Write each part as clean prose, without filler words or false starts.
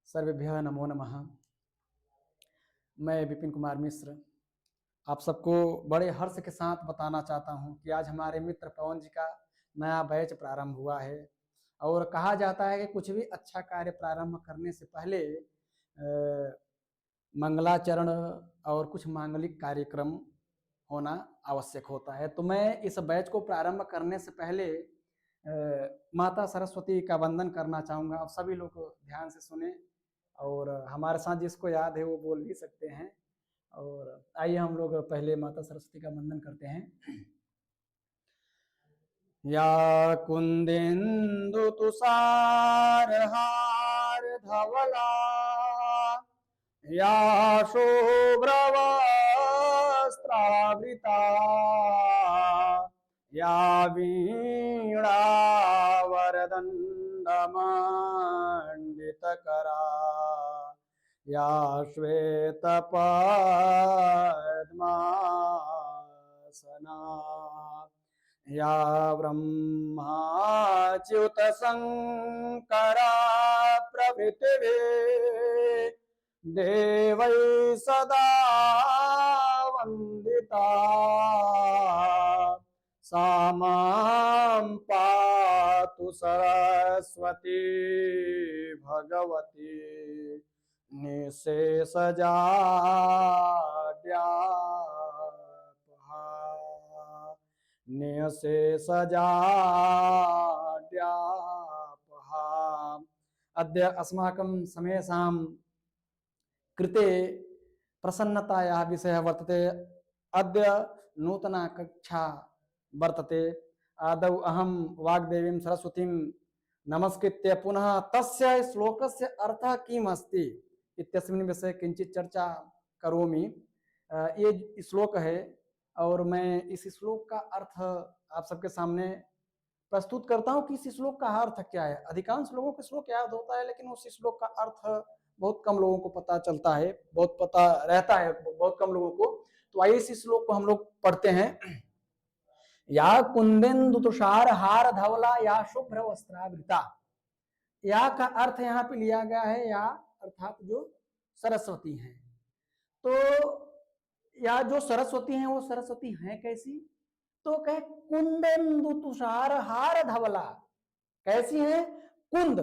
सर्वेभ्यः नमो नमः। मैं विपिन कुमार मिश्र आप सबको बड़े हर्ष के साथ बताना चाहता हूं कि आज हमारे मित्र पवन जी का नया बैच प्रारंभ हुआ है। और कहा जाता है कि कुछ भी अच्छा कार्य प्रारंभ करने से पहले मंगलाचरण और कुछ मांगलिक कार्यक्रम होना आवश्यक होता है। तो मैं इस बैच को प्रारंभ करने से पहले माता सरस्वती का वंदन करना चाहूँगा। आप सभी लोग ध्यान से सुने और हमारे साथ जिसको याद है वो बोल भी सकते हैं। और आइए हम लोग पहले माता सरस्वती का वंदन करते हैं। या कुंदेन्दु तुषार हार धवला या शुभ्रवस्त्रावृता या वीणावरदण्डमण्डितकरा या श्वेतपद्मासना या ब्रह्माच्युतशङ्करा प्रभृतिभिः देवै सदा वन्दिता सा मां पातु सरस्वती भगवती निःशेषजाड्यापहा निःशेषजाड्यापहा। अद्य अस्माकं समेषां कृते प्रसन्नतायाः विषयः वर्तते। अद्य नूतना कक्षा वर्तते। आदौ अहं वाग्देवीं सरस्वतीं नमस्कृत्य पुनः तस्य श्लोकस्य अर्थः किम् अस्ति इत्यस्मिन् विषये किंचित चर्चा करोमि। ये श्लोक है और मैं इस श्लोक का अर्थ आप सबके सामने प्रस्तुत करता हूँ कि इस श्लोक का अर्थ क्या है। अधिकांश लोगों को श्लोक याद होता है लेकिन उस श्लोक का अर्थ बहुत कम लोगों को पता चलता है, बहुत पता रहता है बहुत कम लोगों को। तो आइए इस श्लोक को हम लोग पढ़ते हैं। या कुंदेन्दु तुषार हार धवला या शुभ्र वस्त्रावृता। या का अर्थ यहाँ पे लिया गया है या अर्थात जो सरस्वती हैं। तो या जो सरस्वती हैं वो सरस्वती हैं कैसी? तो कहे कुंदेन्दु तुषार हार धवला। कैसी है? कुंद,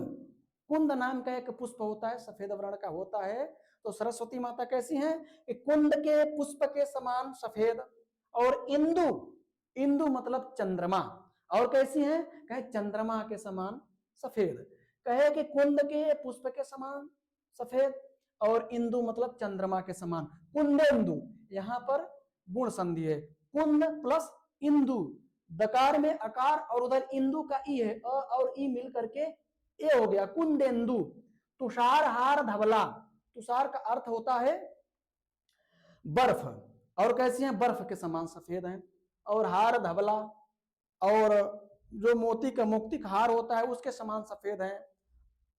कुंद नाम का एक पुष्प होता है, सफेद वर्ण का होता है। तो सरस्वती माता कैसी हैं? कुंद के पुष्प के समान सफेद। और इंदु, इंदु मतलब चंद्रमा। और कैसी है? कहे चंद्रमा के समान सफेद। कहे कि कुंद के पुष्प के समान सफेद और इंदु मतलब चंद्रमा के समान। कुंदेन्दु यहाँ पर गुण संधि है, कुंद प्लस इंदु। दकार में अकार और उधर इंदु का ई है, अ और ई मिल करके ए हो गया कुंदेन्दु। तुषार हार धवला। तुषार का अर्थ होता है बर्फ। और कैसी है? बर्फ के समान सफेद हैं। और हार धवला, और जो मोती का मुक्तिक हार होता है उसके समान सफेद है।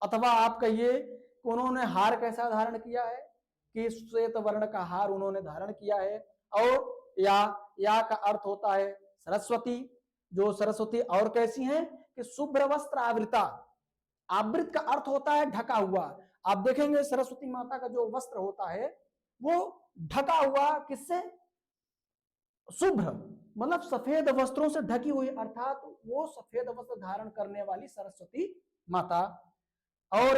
अथवा आप कहिए उन्होंने हार कैसा धारण किया है कि श्वेत वर्ण का हार उन्होंने धारण किया है। और या का अर्थ होता है सरस्वती, जो सरस्वती। और कैसी हैं कि शुभ्र वस्त्र आवृता। आवृत का अर्थ होता है ढका हुआ। आप देखेंगे सरस्वती माता का जो वस्त्र होता है वो ढका हुआ, किससे? शुभ्र मतलब सफेद वस्त्रों से ढकी हुई, अर्थात वो सफेद वस्त्र धारण करने वाली सरस्वती माता। और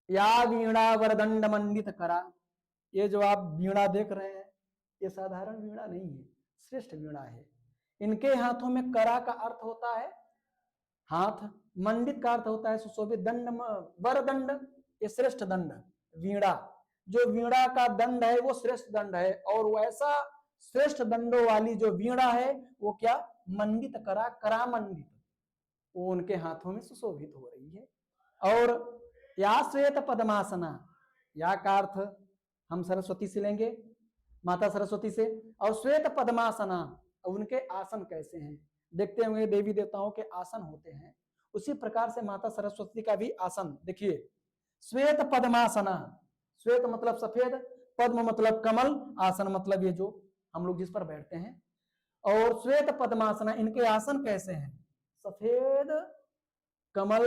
या वीणा वरदंड मंडित करा। ये जो आप वीणा देख रहे हैं ये साधारण वीणा नहीं है, श्रेष्ठ वीणा है। इनके हाथों में करा का अर्थ होता है हाथ, मंडित का अर्थ होता है सुशोभित, दंड वरदंड ये श्रेष्ठ दंड। वीणा, जो वीणा का दंड है वो श्रेष्ठ दंड है। और वैसा श्रेष्ठ दंडों वाली जो वीणा है वो क्या? मंडित करा, करा मंडित, वो उनके हाथों में सुशोभित हो रही है। और या श्वेत पद्मासना। या का अर्थ हम सरस्वती से लेंगे, माता सरस्वती से। और श्वेत पद्मासना, उनके आसन कैसे हैं? देखते होंगे देवी देवताओं के आसन होते हैं, उसी प्रकार से माता सरस्वती का भी आसन देखिए। श्वेत पद्मासना, श्वेत मतलब सफेद, पद्म मतलब कमल, आसन मतलब ये जो हम लोग जिस पर बैठते हैं। और श्वेत पद्मासना, इनके आसन कैसे हैं? सफेद कमल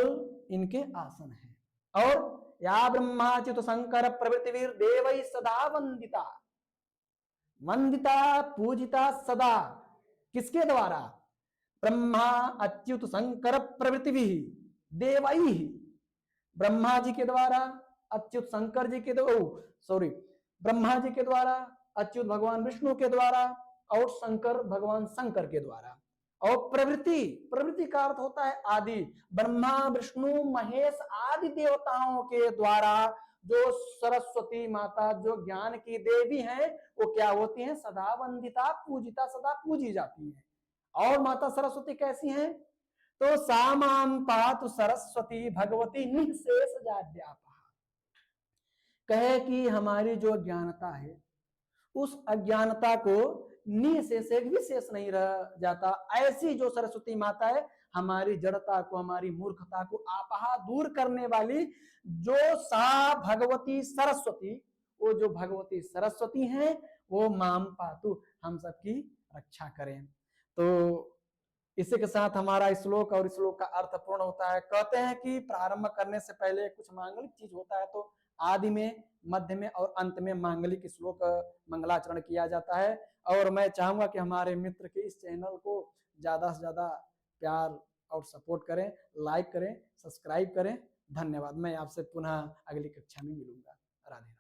इनके आसन हैं। और या ब्रह्माच्युत शंकर प्रभृतिवीर देवै सदा वंदिता, वंदिता पूजिता सदा, किसके द्वारा? ब्रह्मा अच्युत शंकर प्रभृति देवई, ब्रह्मा जी के द्वारा, अच्युत शंकर जी के द्वारा, सॉरी, ब्रह्मा जी के द्वारा, अच्युत भगवान विष्णु के द्वारा और शंकर भगवान शंकर के द्वारा। और प्रवृत्ति, प्रवृत्ति का अर्थ होता है आदि, ब्रह्मा विष्णु महेश आदि देवताओं के द्वारा जो सरस्वती माता जो ज्ञान की देवी हैं वो क्या होती हैं? सदा वंदिता पूजिता, सदा पूजी जाती हैं। और माता सरस्वती कैसी हैं? तो सामाम पातु सरस्वती भगवती निःशेष जाड्यापहा, कहे कि हमारी जो अज्ञानता है उस अज्ञानता को निःशेष, एक भी शेष नहीं रह जाता। ऐसी जो सरस्वती माता है हमारी जड़ता को, हमारी मूर्खता को आपहा दूर करने वाली जो सा भगवती सरस्वती, वो जो भगवती सरस्वती हैं वो माम पातु, हम सबकी रक्षा करें। तो इसी के साथ हमारा श्लोक और श्लोक का अर्थ पूर्ण होता है। कहते हैं कि प्रारंभ करने से पहले कुछ मांगलिक चीज होता है, तो आदि में, मध्य में और अंत में मांगलिक श्लोक मंगलाचरण किया जाता है। और मैं चाहूंगा कि हमारे मित्र के इस चैनल को ज्यादा से ज्यादा प्यार और सपोर्ट करें, लाइक करें, सब्सक्राइब करें। धन्यवाद। मैं आपसे पुनः अगली कक्षा में मिलूंगा। राधे।